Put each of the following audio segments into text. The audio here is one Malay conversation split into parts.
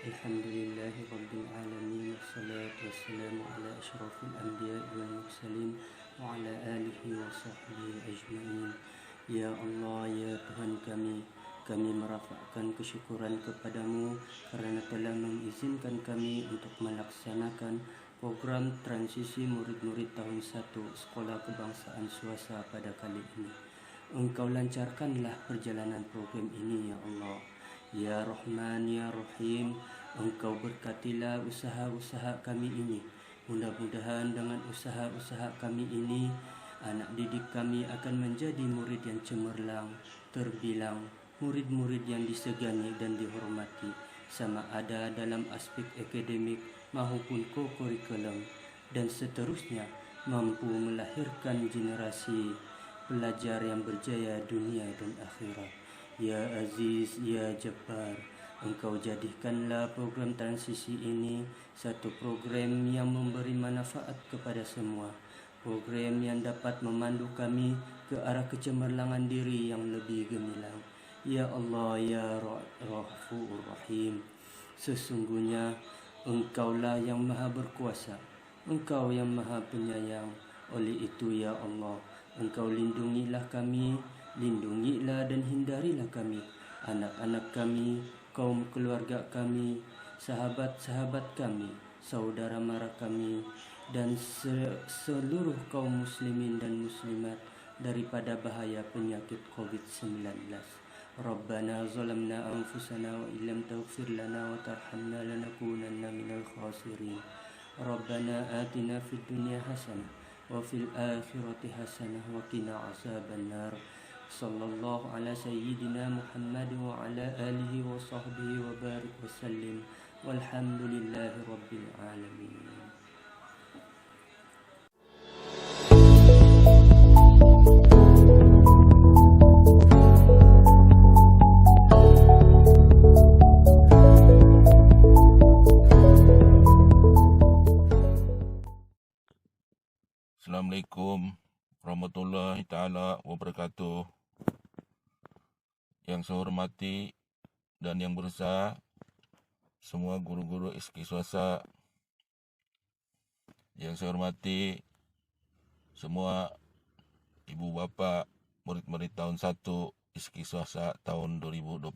Alhamdulillahi Rabbil Alamin. Wassalatu wassalamu ala ashrafil anbiya wal mursalin wa ala alihi wa sahbihi ajma'in. Ya Allah, ya Tuhan kami merafakkan kesyukuran kepadamu kerana telah mengizinkan kami untuk melaksanakan program transisi murid-murid tahun 1 Sekolah Kebangsaan Swasta pada kali ini. Engkau lancarkanlah perjalanan program ini, ya Allah. Ya Rahman, ya Rahim, Engkau berkatilah usaha-usaha kami ini. Mudah-mudahan dengan usaha-usaha kami ini, anak didik kami akan menjadi murid yang cemerlang, terbilang, murid-murid yang disegani dan dihormati, sama ada dalam aspek akademik maupun co-curriculum, dan seterusnya mampu melahirkan generasi pelajar yang berjaya dunia dan akhirat. Ya Aziz, ya Jabbar, Engkau jadikanlah program transisi ini satu program yang memberi manfaat kepada semua, program yang dapat memandu kami ke arah kecemerlangan diri yang lebih gemilang. Ya Allah, ya Rahfur Rahim, sesungguhnya Engkaulah yang maha berkuasa, Engkau yang maha penyayang. Oleh itu, ya Allah, Engkau lindungilah kami, lindungilah dan hindarilah kami, anak-anak kami, kaum keluarga kami, sahabat-sahabat kami, saudara mara kami, dan seluruh kaum muslimin dan muslimat daripada bahaya penyakit COVID-19. Rabbana zalamna anfusana wa illam taghfir lana wa tarhamna lanakunanna minal khasirin. Rabbana atina fid dunya hasanah wa fil akhirati hasanah wa qina azabannar. Sallallahu ala sayyidina Muhammad wa ala alihi wa sahbihi wa barik wa sallim. Walhamdulillahi rabbil alamin. Assalamualaikum warahmatullahi ta'ala wabarakatuh. Yang saya hormati dan yang berusaha semua guru-guru SK Swasta. Yang saya hormati semua ibu bapa murid-murid tahun 1 SK Swasta tahun 2021.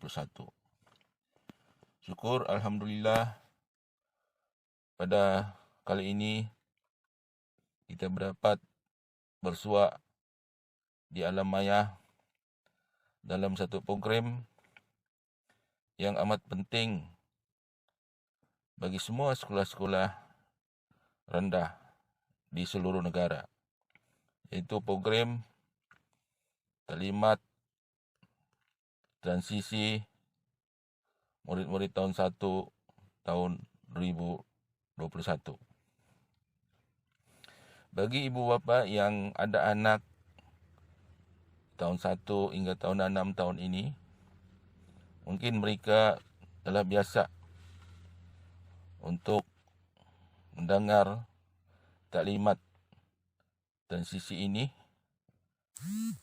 Syukur Alhamdulillah pada kali ini kita berdapat bersua di alam maya dalam satu program yang amat penting bagi semua sekolah-sekolah rendah di seluruh negara, yaitu program taklimat transisi murid-murid tahun 1 tahun 2021. Bagi ibu bapa yang ada anak tahun 1 hingga tahun 6 tahun ini, mungkin mereka telah biasa untuk mendengar taklimat transisi ini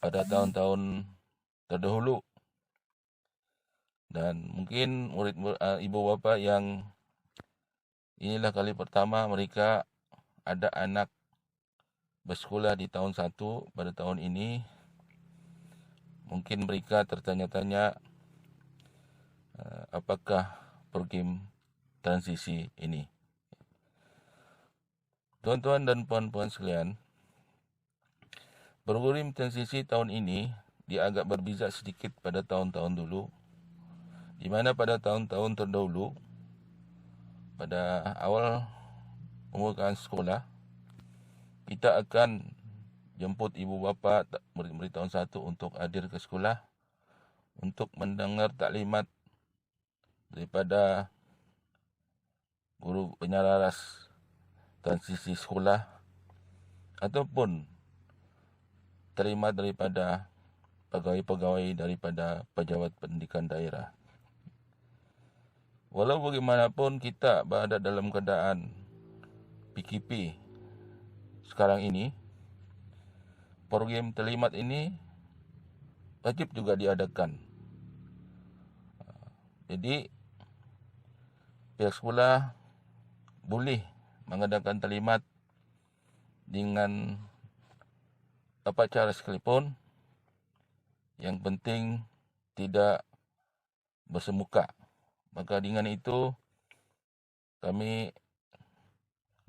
pada tahun-tahun terdahulu. Dan mungkin ibu bapa yang inilah kali pertama mereka ada anak bersekolah di tahun 1 pada tahun ini, mungkin mereka tertanya-tanya apakah program transisi ini. Tuan-tuan dan puan-puan sekalian, program transisi tahun ini dia agak berbeza sedikit pada tahun-tahun dulu, di mana pada tahun-tahun terdahulu, pada awal pembukaan sekolah, kita akan jemput ibu bapa murid-murid tahun 1 untuk hadir ke sekolah untuk mendengar taklimat daripada guru penyelaras transisi sekolah ataupun taklimat daripada pegawai-pegawai daripada pejabat pendidikan daerah. Walau bagaimanapun kita berada dalam keadaan PKP sekarang ini, program taklimat ini wajib juga diadakan. Jadi pihak sekolah boleh mengadakan taklimat dengan apa cara sekalipun. Yang penting tidak bersemuka. Maka dengan itu kami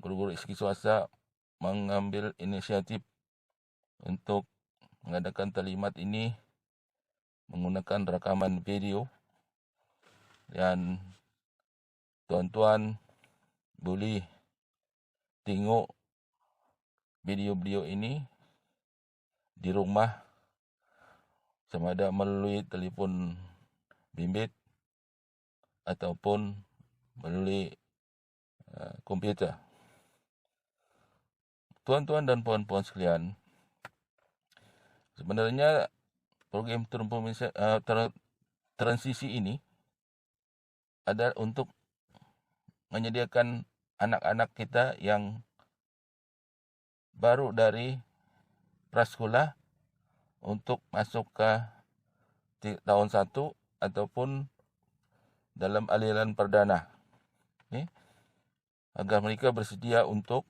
guru-guru SK swasta mengambil inisiatif untuk mengadakan taklimat ini menggunakan rakaman video, dan tuan-tuan boleh tengok video-video ini di rumah sama ada melalui telefon bimbit ataupun melalui komputer. Tuan-tuan dan puan-puan sekalian, sebenarnya program transisi ini adalah untuk menyediakan anak-anak kita yang baru dari prasekolah untuk masuk ke tahun 1 ataupun dalam aliran perdana. Agar mereka bersedia untuk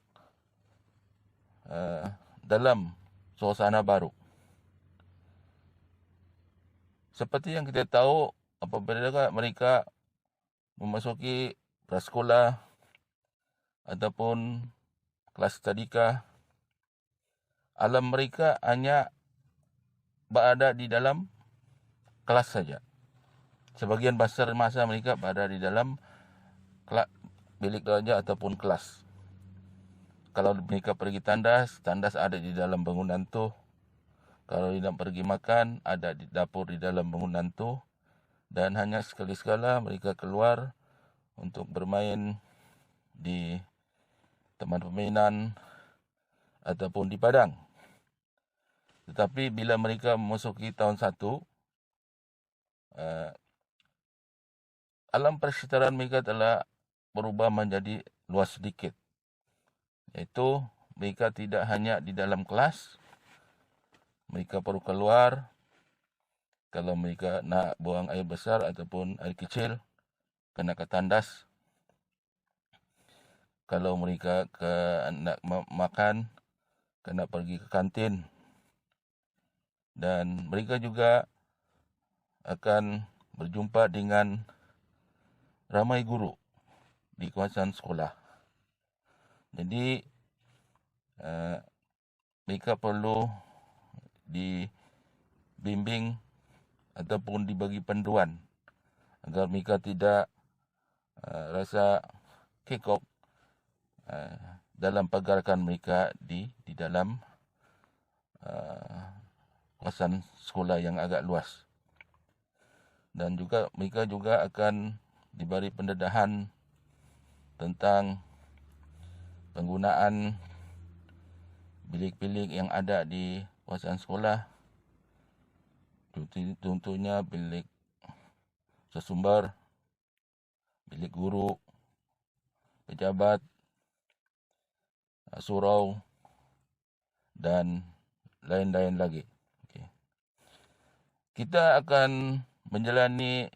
dalam suasana baru. Seperti yang kita tahu, apabila mereka memasuki prasekolah ataupun kelas tadika, alam mereka hanya berada di dalam kelas saja. Sebagian besar masa mereka berada di dalam bilik belajar ataupun kelas. Kalau mereka pergi tandas ada di dalam bangunan tu. Kalau tidak pergi makan, ada di dapur di dalam bangunan tu. Dan hanya sekali-sekala mereka keluar untuk bermain di taman permainan ataupun di padang. Tetapi bila mereka memasuki tahun 1, alam persekitaran mereka telah berubah menjadi luas sedikit. Iaitu mereka tidak hanya di dalam kelas, mereka perlu keluar. Kalau mereka nak buang air besar ataupun air kecil, kena ke tandas. Kalau mereka nak makan, kena pergi ke kantin. Dan mereka juga akan berjumpa dengan ramai guru di kawasan sekolah. Jadi mereka perlu dibimbing ataupun dibagi panduan agar mereka tidak rasa kekok dalam pergerakan mereka di dalam kawasan sekolah yang agak luas. Dan juga mereka juga akan diberi pendedahan tentang penggunaan bilik-bilik yang ada di kawasan sekolah. Contohnya bilik sesumber, bilik guru, pejabat, surau dan lain-lain lagi. Kita akan menjalani,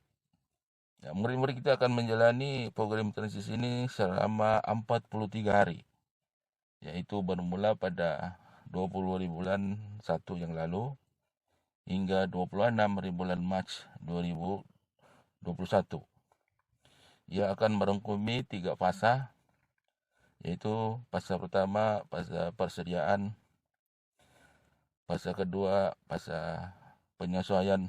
murid-murid kita akan menjalani program transisi ini selama 43 hari. Iaitu bermula pada 20 bulan 1 yang lalu hingga 26 bulan Mac 2021. Ia akan merangkumi 3 fasa, iaitu fasa pertama, fasa persediaan, fasa kedua, fasa penyesuaian,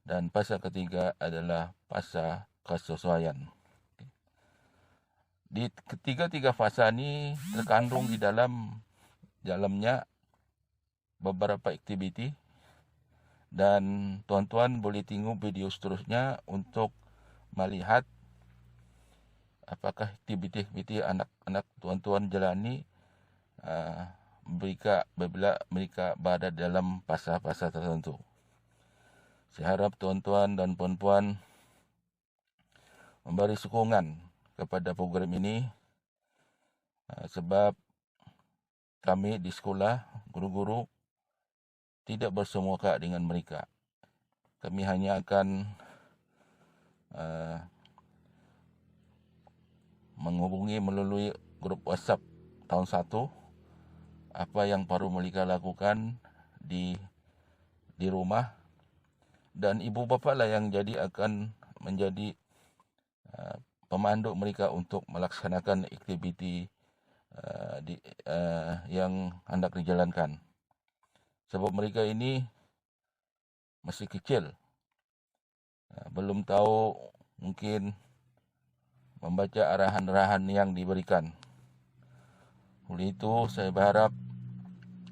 dan fasa ketiga adalah fasa kesesuaian. Di ketiga-tiga fasa ini terkandung di dalamnya beberapa aktiviti, dan tuan-tuan boleh tengok video seterusnya untuk melihat apakah aktiviti-aktiviti anak-anak tuan-tuan jalani bila mereka berada dalam fasa-fasa tertentu. Saya harap tuan-tuan dan puan-puan memberi sokongan kepada program ini, sebab kami di sekolah, guru-guru, tidak bersemuka dengan mereka. Kami hanya akan menghubungi melalui grup WhatsApp tahun 1 apa yang perlu mereka lakukan di rumah, dan ibu bapa lah yang akan menjadi pemandu mereka untuk melaksanakan aktiviti yang hendak dijalankan. Sebab mereka ini masih kecil, belum tahu mungkin membaca arahan-arahan yang diberikan. Oleh itu, saya berharap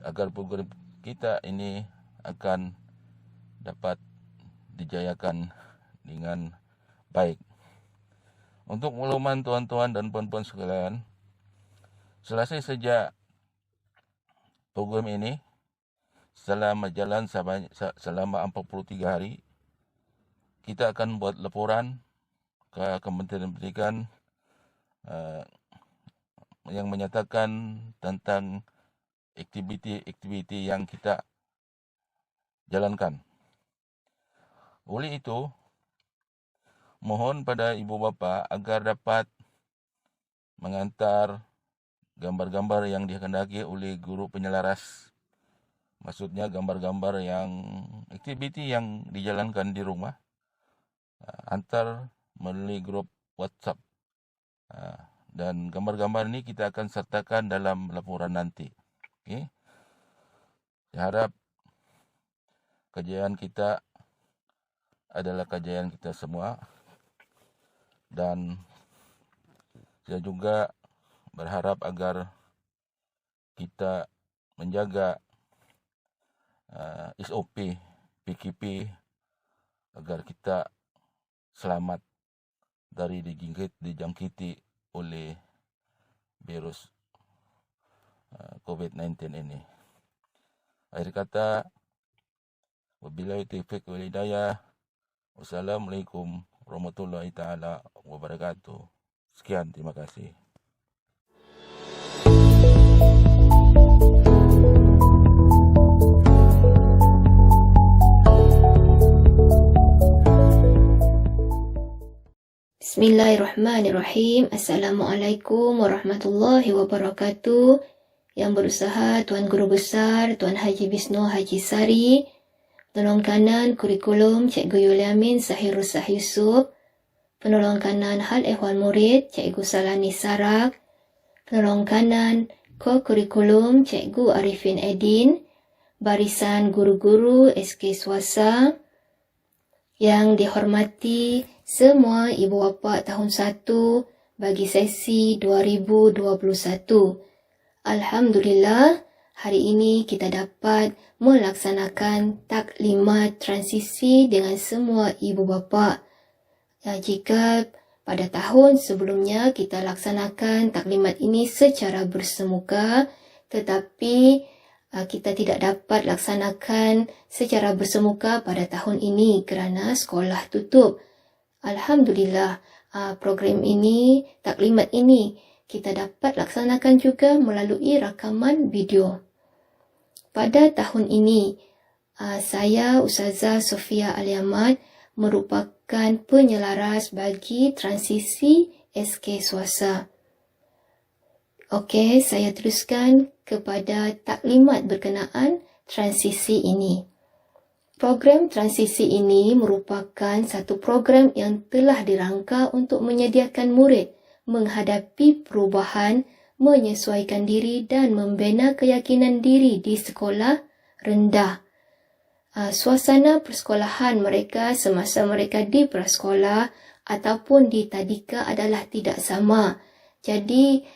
agar program kita ini akan dapat dijayakan dengan baik. Untuk makluman tuan-tuan dan puan-puan sekalian, selesai sejak program ini, selama jalan selama 43 hari, kita akan buat laporan ke Kementerian Pendidikan yang menyatakan tentang aktiviti-aktiviti yang kita jalankan. Oleh itu, mohon pada ibu bapa agar dapat mengantar gambar-gambar yang dikehendaki oleh guru penyelaras. Maksudnya gambar-gambar yang aktiviti yang dijalankan di rumah, antar melalui grup WhatsApp. Dan gambar-gambar ini kita akan sertakan dalam laporan nanti. Okay? Saya harap kejayaan kita adalah kejayaan kita semua. Dan saya juga berharap agar kita menjaga SOP, PKP agar kita selamat dari dijangkiti oleh virus COVID-19 ini. Akhir kata, wabillahi taufiq wal hidayah. Wassalamualaikum warahmatullahi taala wabarakatuh. Sekian, terima kasih. Bismillahirrahmanirrahim. Assalamualaikum warahmatullahi wabarakatuh. Yang berusaha Tuan Guru Besar Tuan Haji Bisno Haji Sari, penolong kanan kurikulum Cikgu Yuliamin Sahirusah Yusuf, penolong kanan hal ehwal murid Cikgu Salani Sarak, penolong kanan ko-kurikulum Cikgu Arifin Edin, barisan guru-guru SK Swasta, yang dihormati semua ibu bapa tahun 1 bagi sesi 2021. Alhamdulillah, hari ini kita dapat melaksanakan taklimat transisi dengan semua ibu bapa. Jika pada tahun sebelumnya kita laksanakan taklimat ini secara bersemuka, tetapi kita tidak dapat laksanakan secara bersemuka pada tahun ini kerana sekolah tutup. Alhamdulillah, program ini, taklimat ini, kita dapat laksanakan juga melalui rakaman video. Pada tahun ini, saya Ustazah Sofia Aliamat merupakan penyelaras bagi transisi SK Swasta. Okey, saya teruskan kepada taklimat berkenaan transisi ini. Program transisi ini merupakan satu program yang telah dirangka untuk menyediakan murid menghadapi perubahan, menyesuaikan diri dan membina keyakinan diri di sekolah rendah. Suasana persekolahan mereka semasa mereka di prasekolah ataupun di tadika adalah tidak sama. Jadi,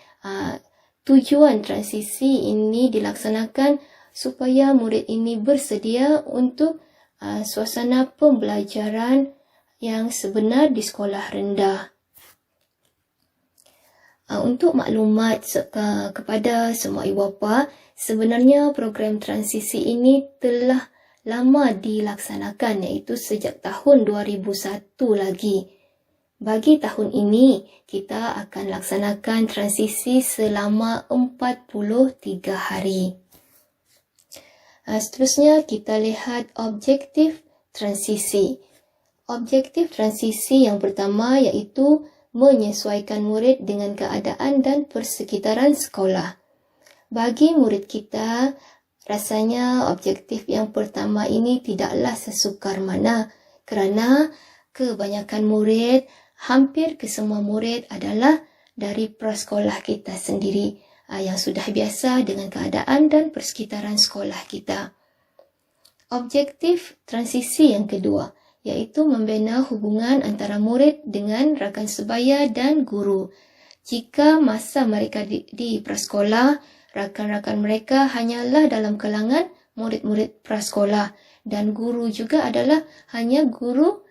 tujuan transisi ini dilaksanakan supaya murid ini bersedia untuk suasana pembelajaran yang sebenar di sekolah rendah. Untuk maklumat kepada semua ibu bapa, sebenarnya program transisi ini telah lama dilaksanakan, iaitu sejak tahun 2001 lagi. Bagi tahun ini, kita akan laksanakan transisi selama 43 hari. Seterusnya, kita lihat objektif transisi. Objektif transisi yang pertama iaitu menyesuaikan murid dengan keadaan dan persekitaran sekolah. Bagi murid kita, rasanya objektif yang pertama ini tidaklah sesukar mana kerana kebanyakan murid, hampir kesemua murid adalah dari prasekolah kita sendiri yang sudah biasa dengan keadaan dan persekitaran sekolah kita. Objektif transisi yang kedua, iaitu membina hubungan antara murid dengan rakan sebaya dan guru. Jika masa mereka di prasekolah, rakan-rakan mereka hanyalah dalam kalangan murid-murid prasekolah dan guru juga adalah hanya guru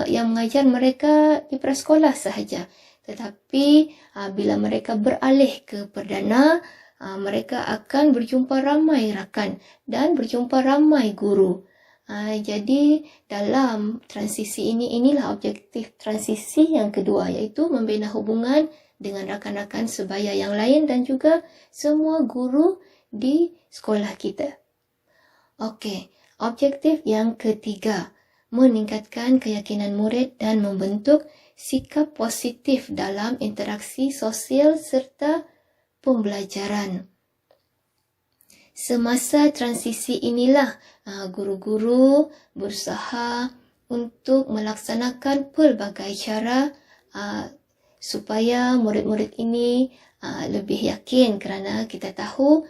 yang mengajar mereka di prasekolah sahaja. Tetapi bila mereka beralih ke perdana, mereka akan berjumpa ramai rakan dan berjumpa ramai guru. Jadi dalam transisi inilah objektif transisi yang kedua, iaitu membina hubungan dengan rakan-rakan sebaya yang lain dan juga semua guru di sekolah kita. Okey, objektif yang ketiga, meningkatkan keyakinan murid dan membentuk sikap positif dalam interaksi sosial serta pembelajaran. Semasa transisi inilah guru-guru berusaha untuk melaksanakan pelbagai cara supaya murid-murid ini lebih yakin kerana kita tahu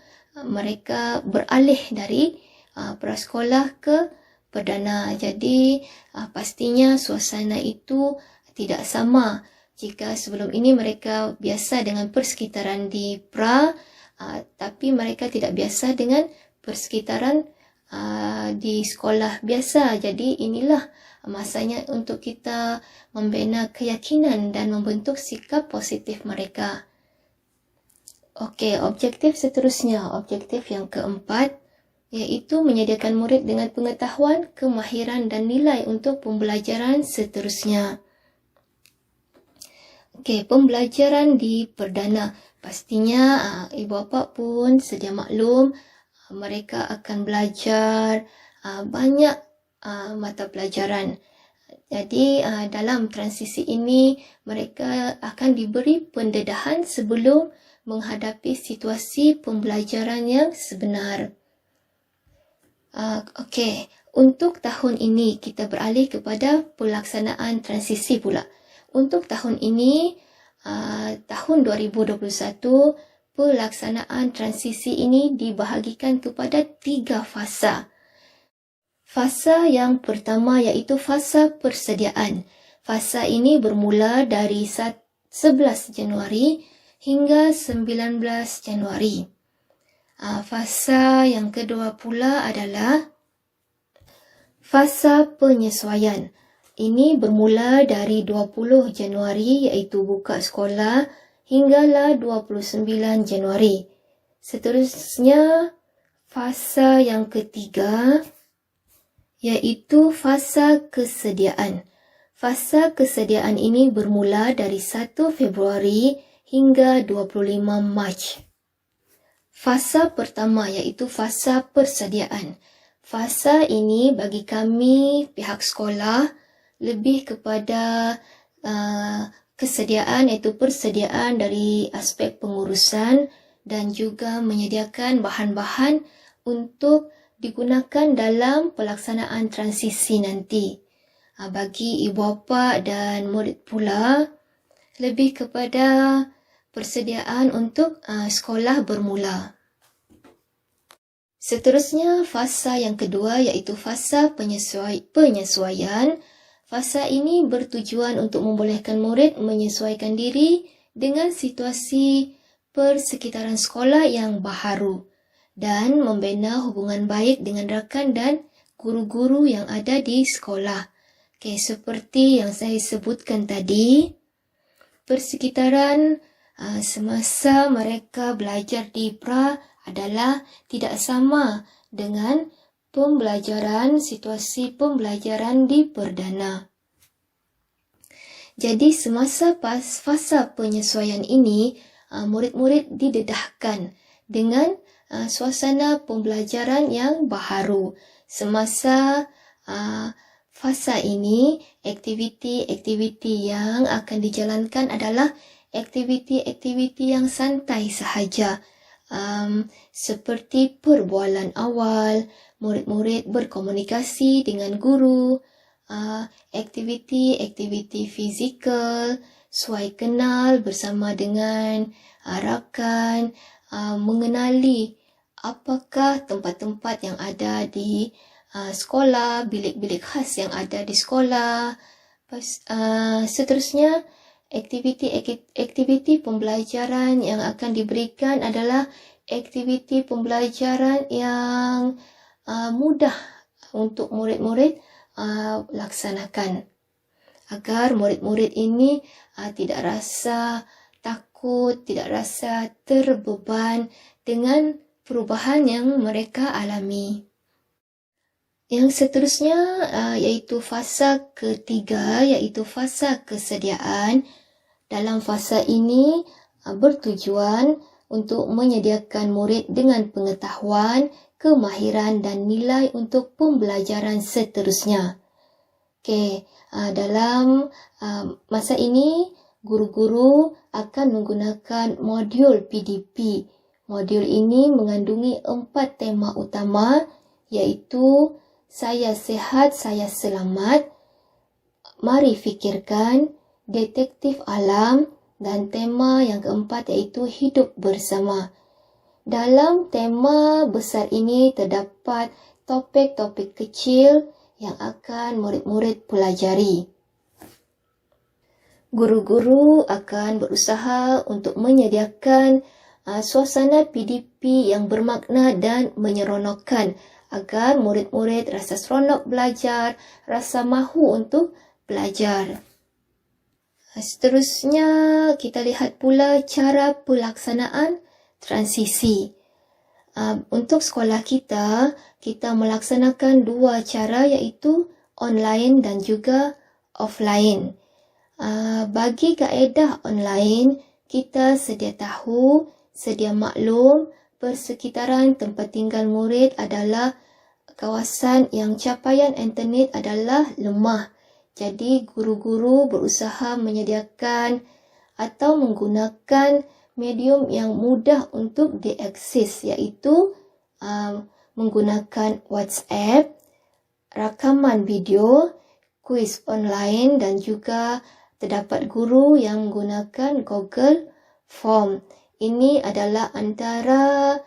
mereka beralih dari prasekolah ke perdana. Jadi pastinya suasana itu tidak sama. Jika sebelum ini mereka biasa dengan persekitaran di pra, tapi mereka tidak biasa dengan persekitaran di sekolah biasa. Jadi inilah masanya untuk kita membina keyakinan dan membentuk sikap positif mereka. Okey, objektif seterusnya, objektif yang keempat, iaitu menyediakan murid dengan pengetahuan, kemahiran dan nilai untuk pembelajaran seterusnya. Okey, pembelajaran di perdana. Pastinya ibu bapa pun sedia maklum mereka akan belajar banyak mata pelajaran. Jadi dalam transisi ini mereka akan diberi pendedahan sebelum menghadapi situasi pembelajaran yang sebenar. Okey, untuk tahun ini kita beralih kepada pelaksanaan transisi pula. Untuk tahun ini, tahun 2021, pelaksanaan transisi ini dibahagikan kepada 3 fasa. Fasa yang pertama iaitu fasa persediaan. Fasa ini bermula dari 11 Januari hingga 19 Januari. Fasa yang kedua pula adalah fasa penyesuaian. Ini bermula dari 20 Januari iaitu buka sekolah hinggalah 29 Januari. Seterusnya, fasa yang ketiga iaitu fasa kesediaan. Fasa kesediaan ini bermula dari 1 Februari hingga 25 Mac. Fasa pertama iaitu fasa persediaan. Fasa ini bagi kami pihak sekolah lebih kepada kesediaan iaitu persediaan dari aspek pengurusan dan juga menyediakan bahan-bahan untuk digunakan dalam pelaksanaan transisi nanti. Bagi ibu bapa dan murid pula lebih kepada persediaan untuk sekolah bermula. Seterusnya fasa yang kedua iaitu fasa penyesuaian. Fasa ini bertujuan untuk membolehkan murid menyesuaikan diri dengan situasi persekitaran sekolah yang baharu dan membina hubungan baik dengan rakan dan guru-guru yang ada di sekolah. Okey, seperti yang saya sebutkan tadi, persekitaran semasa mereka belajar di pra adalah tidak sama dengan situasi pembelajaran di perdana. Jadi semasa fasa penyesuaian ini, murid-murid didedahkan dengan suasana pembelajaran yang baharu. Semasa fasa ini, aktiviti-aktiviti yang akan dijalankan adalah aktiviti-aktiviti yang santai sahaja. Seperti perbualan awal, murid-murid berkomunikasi dengan guru, aktiviti-aktiviti fizikal, suai kenal bersama dengan rakan, mengenali apakah tempat-tempat yang ada di sekolah, bilik-bilik khas yang ada di sekolah. Seterusnya, aktiviti pembelajaran yang akan diberikan adalah aktiviti pembelajaran yang mudah untuk murid-murid laksanakan, agar murid-murid ini tidak rasa takut, tidak rasa terbeban dengan perubahan yang mereka alami. Yang seterusnya iaitu fasa ketiga, iaitu fasa kesediaan. Dalam fasa ini bertujuan untuk menyediakan murid dengan pengetahuan, kemahiran dan nilai untuk pembelajaran seterusnya. Dalam masa ini, guru-guru akan menggunakan modul PDP. Modul ini mengandungi 4 tema utama, iaitu saya sehat, saya selamat, mari fikirkan, detektif alam, dan tema yang keempat iaitu hidup bersama. Dalam tema besar ini terdapat topik-topik kecil yang akan murid-murid pelajari. Guru-guru akan berusaha untuk menyediakan suasana PDP yang bermakna dan menyeronokkan agar murid-murid rasa seronok belajar, rasa mahu untuk belajar. Seterusnya, kita lihat pula cara pelaksanaan transisi. Untuk sekolah kita melaksanakan 2 cara iaitu online dan juga offline. Bagi kaedah online, kita sedia tahu, sedia maklum, persekitaran tempat tinggal murid adalah kawasan yang capaian internet adalah lemah. Jadi, guru-guru berusaha menyediakan atau menggunakan medium yang mudah untuk diakses, iaitu menggunakan WhatsApp, rakaman video, kuis online dan juga terdapat guru yang menggunakan Google Form. Ini adalah antara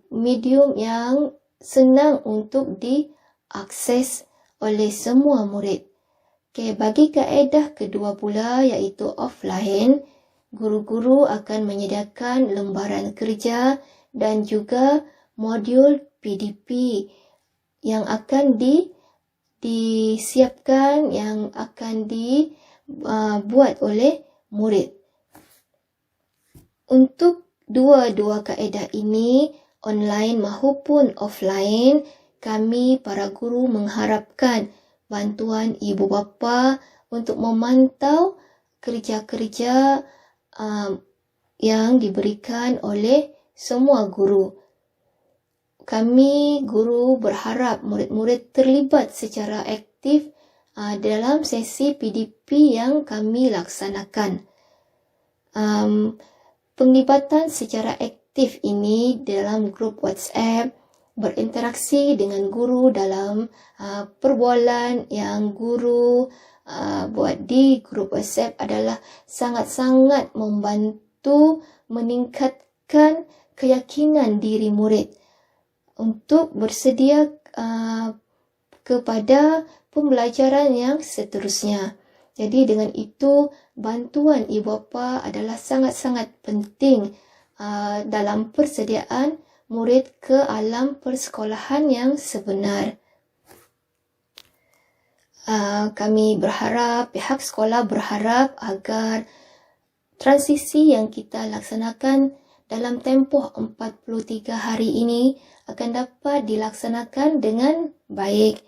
medium yang senang untuk diakses oleh semua murid. Bagi kaedah kedua pula iaitu offline, guru-guru akan menyediakan lembaran kerja dan juga modul PDP yang akan disiapkan, yang akan dibuat oleh murid. Untuk dua-dua kaedah ini, online maupun offline, kami para guru mengharapkan bantuan ibu bapa untuk memantau kerja-kerja yang diberikan oleh semua guru. Kami guru berharap murid-murid terlibat secara aktif dalam sesi PDP yang kami laksanakan. Penglibatan secara aktif ini dalam grup WhatsApp, berinteraksi dengan guru dalam perbualan yang guru buat di grup WhatsApp adalah sangat-sangat membantu meningkatkan keyakinan diri murid untuk bersedia kepada pembelajaran yang seterusnya. Jadi dengan itu, bantuan ibu bapa adalah sangat-sangat penting dalam persediaan murid ke alam persekolahan yang sebenar. Kami berharap, pihak sekolah berharap agar transisi yang kita laksanakan dalam tempoh 43 hari ini akan dapat dilaksanakan dengan baik.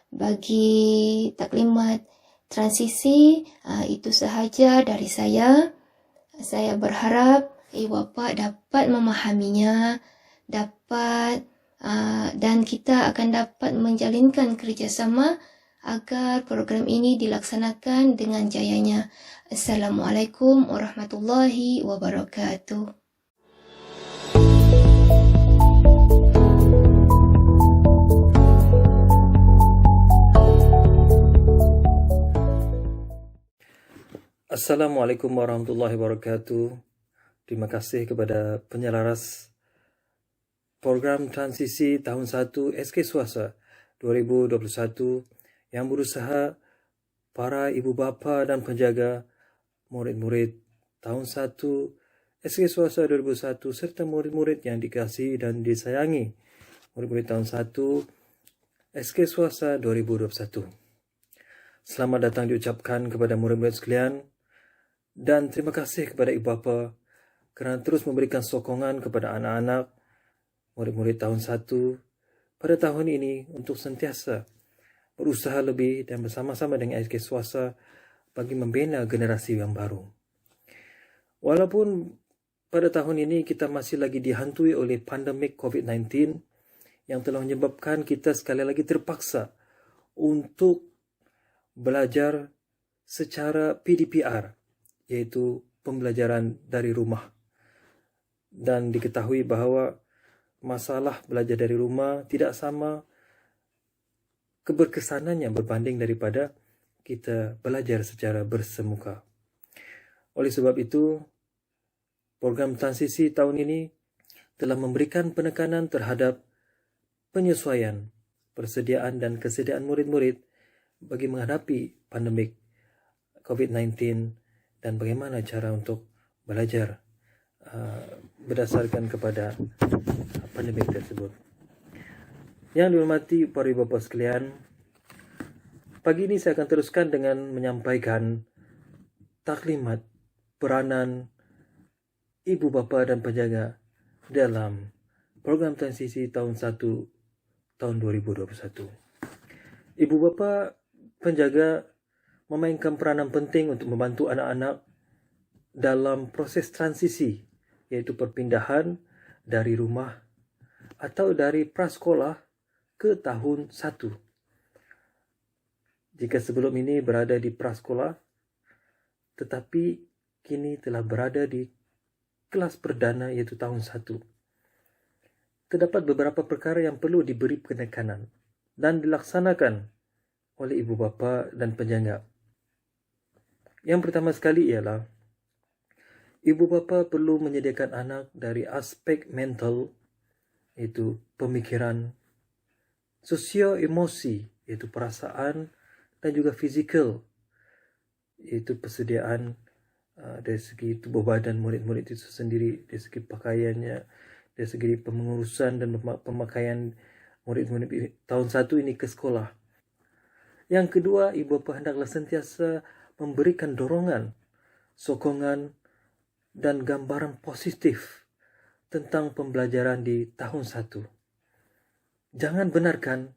Bagi taklimat transisi, itu sahaja dari saya. Saya berharap ibu bapa dapat memahaminya, dapat dan kita akan dapat menjalinkan kerjasama agar program ini dilaksanakan dengan jayanya. Assalamualaikum warahmatullahi wabarakatuh. Assalamualaikum warahmatullahi wabarakatuh. Terima kasih kepada penyelaras program transisi tahun 1 SK Swasta 2021 yang berusaha para ibu bapa dan penjaga murid-murid tahun 1 SK Swasta 2021 serta murid-murid yang dikasihi dan disayangi murid-murid tahun 1 SK Swasta 2021. Selamat datang diucapkan kepada murid-murid sekalian. Dan terima kasih kepada ibu bapa kerana terus memberikan sokongan kepada anak-anak murid-murid tahun 1 pada tahun ini untuk sentiasa berusaha lebih dan bersama-sama dengan SK Swasta bagi membina generasi yang baru. Walaupun pada tahun ini kita masih lagi dihantui oleh pandemik COVID-19 yang telah menyebabkan kita sekali lagi terpaksa untuk belajar secara PDPR, iaitu pembelajaran dari rumah. Dan diketahui bahawa masalah belajar dari rumah tidak sama keberkesanannya berbanding daripada kita belajar secara bersemuka. Oleh sebab itu, program transisi tahun ini telah memberikan penekanan terhadap penyesuaian, persediaan dan kesediaan murid-murid bagi menghadapi pandemik COVID-19 dan bagaimana cara untuk belajar berdasarkan kepada pandemik tersebut. Yang dihormati para ibu bapa sekalian, pagi ini saya akan teruskan dengan menyampaikan taklimat peranan ibu bapa dan penjaga dalam program transisi tahun 1 tahun 2021. Ibu bapa penjaga memainkan peranan penting untuk membantu anak-anak dalam proses transisi, iaitu perpindahan dari rumah atau dari prasekolah ke tahun 1. Jika sebelum ini berada di prasekolah, tetapi kini telah berada di kelas perdana iaitu tahun 1. Terdapat beberapa perkara yang perlu diberi penekanan dan dilaksanakan oleh ibu bapa dan penjaga. Yang pertama sekali ialah ibu bapa perlu menyediakan anak dari aspek mental, iaitu pemikiran, sosio-emosi, iaitu perasaan, dan juga fizikal, iaitu persediaan dari segi tubuh badan murid-murid itu sendiri, dari segi pakaiannya, dari segi pengurusan dan pemakaian murid-murid tahun 1 ini ke sekolah. Yang kedua, ibu bapa hendaklah sentiasa memberikan dorongan, sokongan dan gambaran positif tentang pembelajaran di tahun 1. Jangan benarkan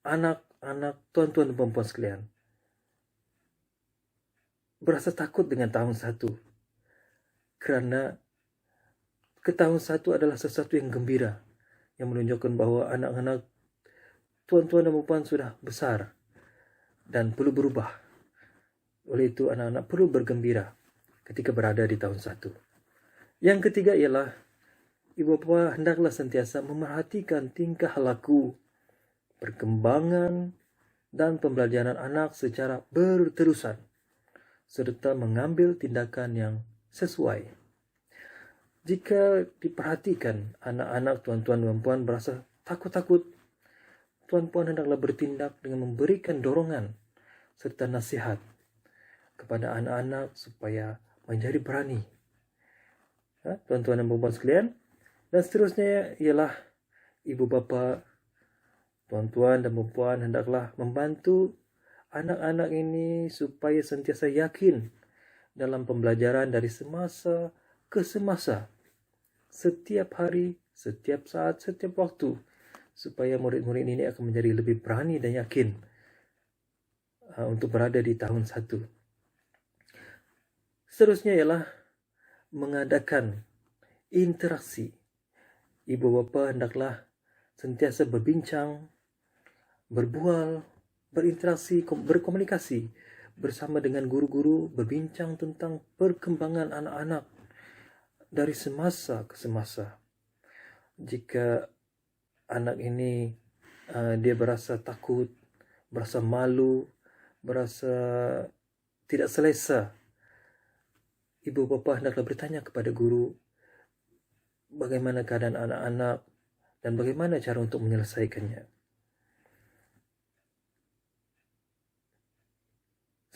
anak-anak tuan-tuan dan puan-puan sekalian berasa takut dengan tahun 1 kerana ke tahun 1 adalah sesuatu yang gembira yang menunjukkan bahawa anak-anak tuan-tuan dan puan sudah besar dan perlu berubah. Oleh itu, anak-anak perlu bergembira ketika berada di tahun 1. Yang ketiga ialah ibu bapa hendaklah sentiasa memerhatikan tingkah laku, perkembangan dan pembelajaran anak secara berterusan serta mengambil tindakan yang sesuai. Jika diperhatikan anak-anak tuan-tuan dan puan berasa takut-takut, tuan-puan hendaklah bertindak dengan memberikan dorongan serta nasihat kepada anak-anak supaya menjadi berani. Tuan-tuan dan puan sekalian. Dan seterusnya ialah ibu bapa, tuan-tuan dan puan hendaklah membantu anak-anak ini supaya sentiasa yakin dalam pembelajaran dari semasa ke semasa, setiap hari, setiap saat, setiap waktu, supaya murid-murid ini akan menjadi lebih berani dan yakin untuk berada di tahun 1. Seterusnya ialah mengadakan interaksi. Ibu bapa hendaklah sentiasa berbincang, berbual, berinteraksi, berkomunikasi bersama dengan guru-guru, berbincang tentang perkembangan anak-anak dari semasa ke semasa. Jika anak ini dia berasa takut, berasa malu, berasa tidak selesa, ibu bapa hendaklah bertanya kepada guru bagaimana keadaan anak-anak dan bagaimana cara untuk menyelesaikannya.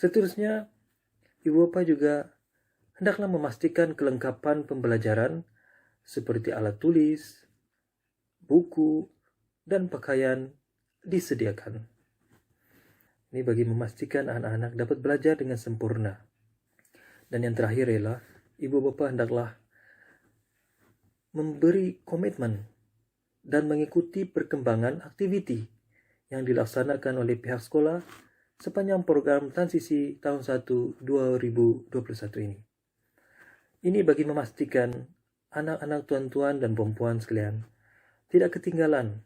Seterusnya, ibu bapa juga hendaklah memastikan kelengkapan pembelajaran seperti alat tulis, buku, dan pakaian disediakan. Ini bagi memastikan anak-anak dapat belajar dengan sempurna. Dan yang terakhir ialah ibu bapa hendaklah memberi komitmen dan mengikuti perkembangan aktiviti yang dilaksanakan oleh pihak sekolah sepanjang program transisi tahun 1 2021 ini. Ini bagi memastikan anak-anak tuan-tuan dan puan-puan sekalian tidak ketinggalan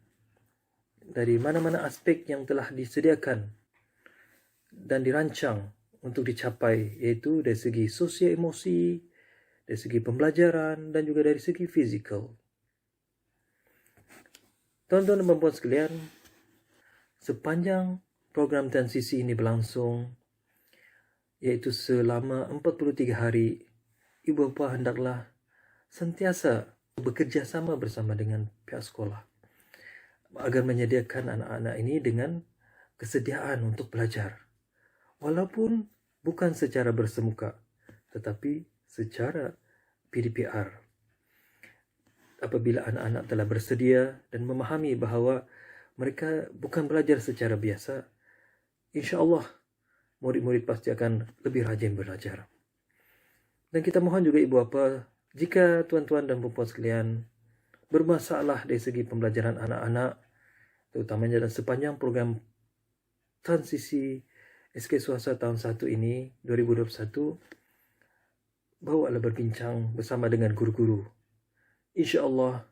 dari mana-mana aspek yang telah disediakan dan dirancang untuk dicapai, yaitu dari segi sosio-emosi, dari segi pembelajaran, dan juga dari segi fizikal. Tuan-tuan dan puan-puan sekalian, sepanjang program transisi ini berlangsung, yaitu selama 43 hari, ibu bapa hendaklah sentiasa bekerja sama bersama dengan pihak sekolah agar menyediakan anak-anak ini dengan kesediaan untuk belajar. Walaupun bukan secara bersemuka, tetapi secara PDPR. Apabila anak-anak telah bersedia dan memahami bahawa mereka bukan belajar secara biasa, insya-Allah murid-murid pasti akan lebih rajin belajar. Dan kita mohon juga ibu bapa, jika tuan-tuan dan puan-puan sekalian bermasalah dari segi pembelajaran anak-anak, terutamanya dalam sepanjang program transisi SK Swasta tahun 1 ini, 2021, bawalah berbincang bersama dengan guru-guru. InsyaAllah,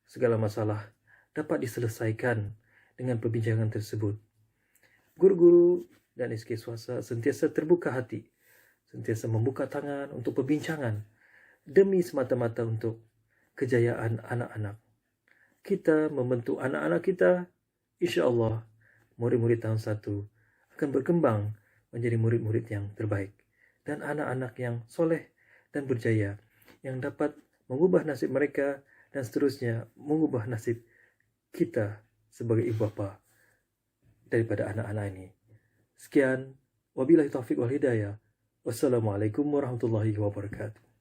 segala masalah dapat diselesaikan dengan perbincangan tersebut. Guru-guru dan SK Swasta sentiasa terbuka hati, sentiasa membuka tangan untuk perbincangan demi semata-mata untuk kejayaan anak-anak. Kita membentuk anak-anak kita, insya-Allah murid-murid tahun 1 akan berkembang menjadi murid-murid yang terbaik dan anak-anak yang soleh dan berjaya yang dapat mengubah nasib mereka dan seterusnya mengubah nasib kita sebagai ibu bapa daripada anak-anak ini. Sekian, wabillahi taufiq wal hidayah. Wassalamualaikum warahmatullahi wabarakatuh.